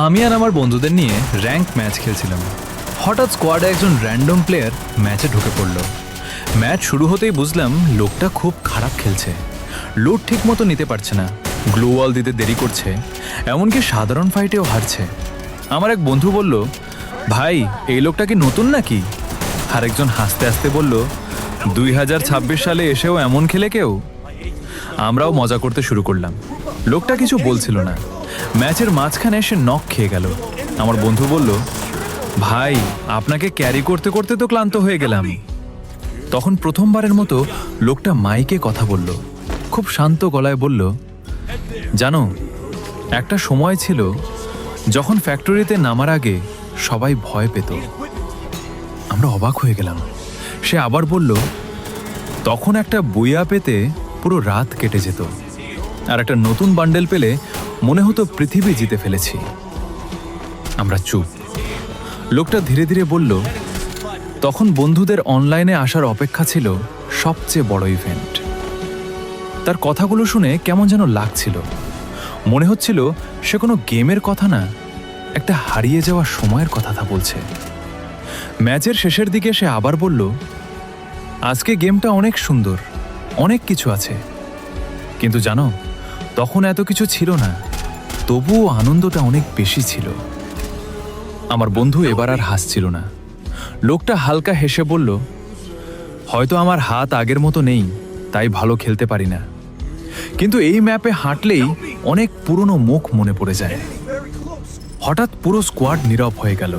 আমি আর আমার বন্ধুদের নিয়ে র্যাঙ্ক ম্যাচ খেলছিলাম। হঠাৎ স্কোয়াডে একজন র্যান্ডম প্লেয়ার ম্যাচে ঢুকে পড়ল। ম্যাচ শুরু হতেই বুঝলাম লোকটা খুব খারাপ খেলছে। লুট ঠিক মতো নিতে পারছে না, গ্লু ওয়াল দিতে দেরি করছে, এমনকি সাধারণ ফাইটেও হারছে। আমার এক বন্ধু বলল, ভাই এই লোকটা কি নতুন নাকি? আরেকজন হাসতে হাসতে বলল, 2026 সালে এসেও এমন খেলে কেউ? আমরাও মজা করতে শুরু করলাম। লোকটা কিছু বলছিল না। ম্যাচের মাঝখানে সে নক খেয়ে গেল। আমার বন্ধু বলল, ভাই আপনাকে ক্যারি করতে করতে তো ক্লান্ত হয়ে গেলাম। তখন প্রথমবারের মতো লোকটা মাইকে কথা বলল, খুব শান্ত গলায় বলল, জানো একটা সময় ছিল যখন ফ্যাক্টরিতে নামার আগে সবাই ভয় পেত। আমরা অবাক হয়ে গেলাম। সে আবার বলল, তখন একটা বুইয়া পেতে পুরো রাত কেটে যেত, আর একটা নতুন বান্ডেল পেলে মনে হতো পৃথিবী জিতে ফেলেছি। আমরা চুপ। লোকটা ধীরে ধীরে বলল, তখন বন্ধুদের অনলাইনে আসার অপেক্ষা ছিল সবচেয়ে বড় ইভেন্ট। তার কথাগুলো শুনে কেমন যেন লাগছিল। মনে হচ্ছিল সে কোনো গেমের কথা না, একটা হারিয়ে যাওয়া সময়ের কথা তা বলছে। ম্যাচের শেষের দিকে সে আবার বলল, আজকে গেমটা অনেক সুন্দর, অনেক কিছু আছে, কিন্তু জানো তখন এত কিছু ছিল না, তবুও আনন্দটা অনেক বেশি ছিল। আমার বন্ধু এবার আর হাসছিল না। লোকটা হালকা হেসে বলল, হয়তো আমার হাত আগের মতো নেই, তাই ভালো খেলতে পারি না, কিন্তু এই ম্যাপে হাঁটলেই অনেক পুরনো মুখ মনে পড়ে যায়। হঠাৎ পুরো স্কোয়াড নীরব হয়ে গেল।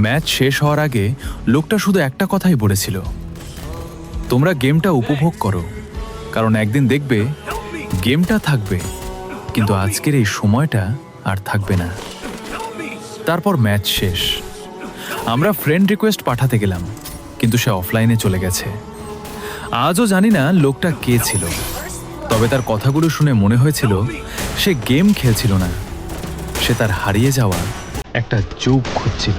ম্যাচ শেষ হওয়ার আগে লোকটা শুধু একটা কথাই বলেছিল, তোমরা গেমটা উপভোগ করো, কারণ একদিন দেখবে গেমটা থাকবে, কিন্তু আজকের এই সময়টা আর থাকবে না। তারপর ম্যাচ শেষ। আমরা ফ্রেন্ড রিকোয়েস্ট পাঠাতে গেলাম, কিন্তু সে অফলাইনে চলে গেছে। আজও জানি না লোকটা কে ছিল, তবে তার কথাগুলো শুনে মনে হয়েছিল সে গেম খেলছিল না, সে তার হারিয়ে যাওয়া একটা যুগ খুঁজছিল।